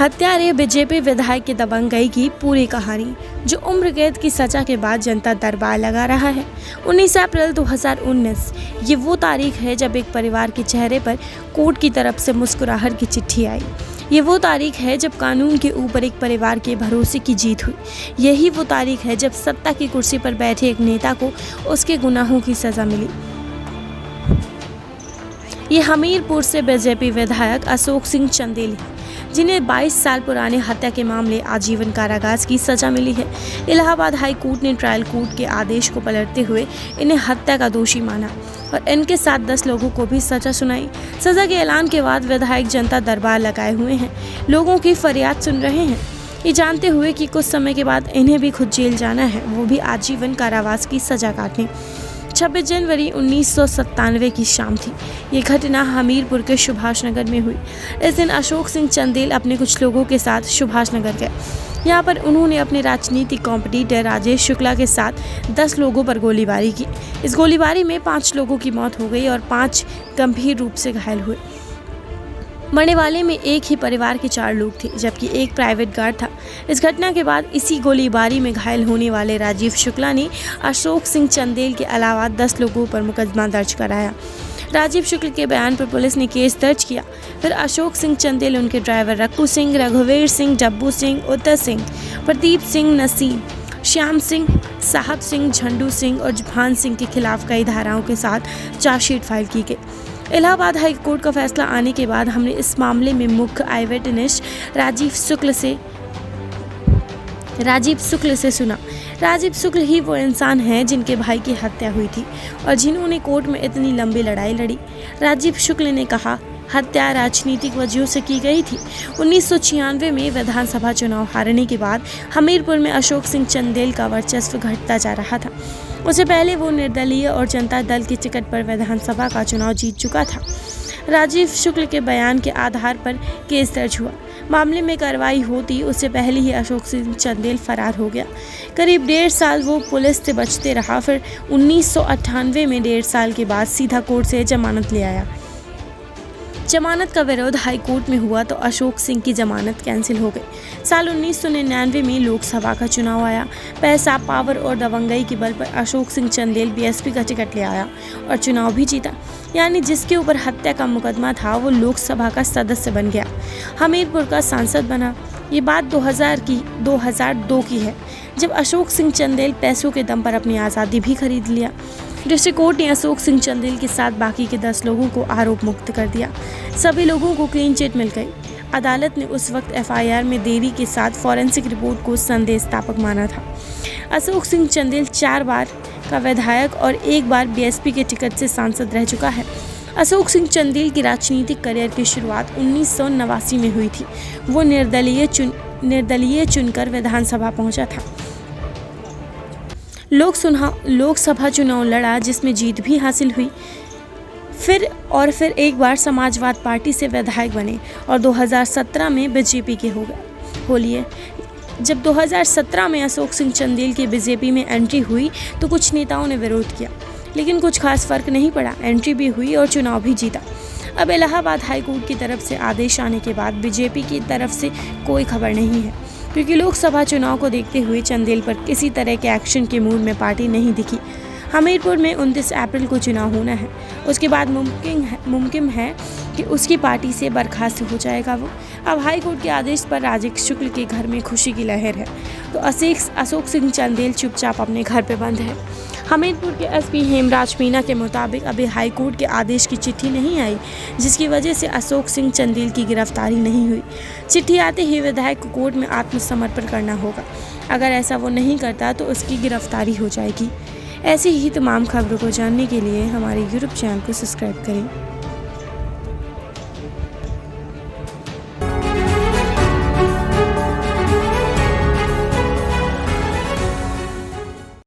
हत्यारे बीजेपी विधायक की दबंगई की पूरी कहानी, जो उम्र कैद की सजा के बाद जनता दरबार लगा रहा है। 19 अप्रैल 2019 ये वो तारीख है जब एक परिवार के चेहरे पर कोर्ट की तरफ से मुस्कुराहट की चिट्ठी आई। ये वो तारीख है जब कानून के ऊपर एक परिवार के भरोसे की जीत हुई। यही वो तारीख है जब सत्ता की कुर्सी पर बैठे एक नेता को उसके गुनाहों की सजा मिली। ये हमीरपुर से बीजेपी विधायक अशोक सिंह चंदेल हैं, जिन्हें 22 साल पुराने हत्या के मामले आजीवन कारावास की सजा मिली है। इलाहाबाद हाई कोर्ट ने ट्रायल कोर्ट के आदेश को पलटते हुए इन्हें हत्या का दोषी माना और इनके साथ 10 लोगों को भी सजा सुनाई। सजा के ऐलान के बाद विधायक जनता दरबार लगाए हुए हैं, लोगों की फरियाद सुन रहे हैं, ये जानते हुए कि कुछ समय के बाद इन्हें भी खुद जेल जाना है, वो भी आजीवन कारावास की सजा काटने। 26 जनवरी 1997 की शाम थी। ये घटना हमीरपुर के सुभाष नगर में हुई। इस दिन अशोक सिंह चंदेल अपने कुछ लोगों के साथ सुभाष नगर गए। यहाँ पर उन्होंने अपने राजनीतिक कॉम्पिटिटर राजेश शुक्ला के साथ 10 लोगों पर गोलीबारी की। इस गोलीबारी में 5 लोगों की मौत हो गई और 5 गंभीर रूप से घायल हुए। मरने वाले में एक ही परिवार के 4 लोग थे, जबकि एक प्राइवेट गार्ड था। इस घटना के बाद इसी गोलीबारी में घायल होने वाले राजीव शुक्ला ने अशोक सिंह चंदेल के अलावा 10 लोगों पर मुकदमा दर्ज कराया। राजीव शुक्ल के बयान पर पुलिस ने केस दर्ज किया। फिर अशोक सिंह चंदेल, उनके ड्राइवर रक्कू सिंह, रघुवीर सिंह, डब्बू सिंह, उत्तर सिंह, प्रदीप सिंह, नसीम, श्याम सिंह, साहब सिंह, झंडू सिंह और जभान सिंह के खिलाफ कई धाराओं के साथ चार्जशीट फाइल की गई। इलाहाबाद हाई कोर्ट का फैसला आने के बाद हमने इस मामले में मुख्य आई विटनेस राजीव शुक्ल से सुना। राजीव शुक्ल ही वो इंसान हैं जिनके भाई की हत्या हुई थी और जिन्होंने कोर्ट में इतनी लंबी लड़ाई लड़ी। राजीव शुक्ल ने कहा, हत्या राजनीतिक वजहों से की गई थी। 1996 में विधानसभा चुनाव हारने के बाद हमीरपुर में अशोक सिंह चंदेल का वर्चस्व घटता जा रहा था। उससे पहले वो निर्दलीय और जनता दल के टिकट पर विधानसभा का चुनाव जीत चुका था। राजीव शुक्ल के बयान के आधार पर केस दर्ज हुआ। मामले में कार्रवाई होती उससे पहले ही अशोक सिंह चंदेल फरार हो गया। करीब 1.5 साल वो पुलिस से बचते रहा। फिर 1998 में 1.5 साल के बाद सीधा कोर्ट से जमानत ले आया। जमानत का विरोध हाई कोर्ट में हुआ तो अशोक सिंह की जमानत कैंसिल हो गई। साल 1999 में लोकसभा का चुनाव आया। पैसा, पावर और दबंगई के बल पर अशोक सिंह चंदेल बीएसपी का टिकट ले आया और चुनाव भी जीता। यानी जिसके ऊपर हत्या का मुकदमा था वो लोकसभा का सदस्य बन गया, हमीरपुर का सांसद बना। ये बात 2002 की है, जब अशोक सिंह चंदेल पैसों के दम पर अपनी आज़ादी भी खरीद लिया। डिस्ट्रिक्ट कोर्ट ने अशोक सिंह चंदेल के साथ बाकी के 10 लोगों को आरोप मुक्त कर दिया। सभी लोगों को क्लीन चिट मिल गई। अदालत ने उस वक्त एफआईआर में देरी के साथ फॉरेंसिक रिपोर्ट को संदेशतापक माना था। अशोक सिंह चंदेल 4 बार का विधायक और 1 बार बीएसपी के टिकट से सांसद रह चुका है। अशोक सिंह चंदेल की राजनीतिक करियर की शुरुआत 1989 में हुई थी। वो निर्दलीय चुनकर विधानसभा पहुंचा था। लोकसभा चुनाव लड़ा, जिसमें जीत भी हासिल हुई। फिर एक बार समाजवाद पार्टी से विधायक बने और 2017 में बीजेपी के हो लिए। जब 2017 में अशोक सिंह चंदेल की बीजेपी में एंट्री हुई तो कुछ नेताओं ने विरोध किया, लेकिन कुछ खास फर्क नहीं पड़ा। एंट्री भी हुई और चुनाव भी जीता। अब इलाहाबाद हाई कोर्ट की तरफ से आदेश आने के बाद बीजेपी की तरफ से कोई खबर नहीं है, क्योंकि लोकसभा चुनाव को देखते हुए चंदेल पर किसी तरह के एक्शन के मूड में पार्टी नहीं दिखी। हमीरपुर में 29 अप्रैल को चुनाव होना है। उसके बाद मुमकिन है कि उसकी पार्टी से बर्खास्त हो जाएगा वो। अब हाई कोर्ट के आदेश पर राजीव शुक्ल के घर में खुशी की लहर है, तो अशोक सिंह चंदेल चुपचाप अपने घर पे बंद है। हमीरपुर के एसपी हेमराज मीना के मुताबिक अभी हाई कोर्ट के आदेश की चिट्ठी नहीं आई, जिसकी वजह से अशोक सिंह चंदेल की गिरफ्तारी नहीं हुई। चिट्ठी आते ही विधायक को कोर्ट में आत्मसमर्पण करना होगा। अगर ऐसा वो नहीं करता तो उसकी गिरफ्तारी हो जाएगी। ऐसी ही तमाम खबरों को जानने के लिए हमारे यूट्यूब चैनल को सब्सक्राइब करें।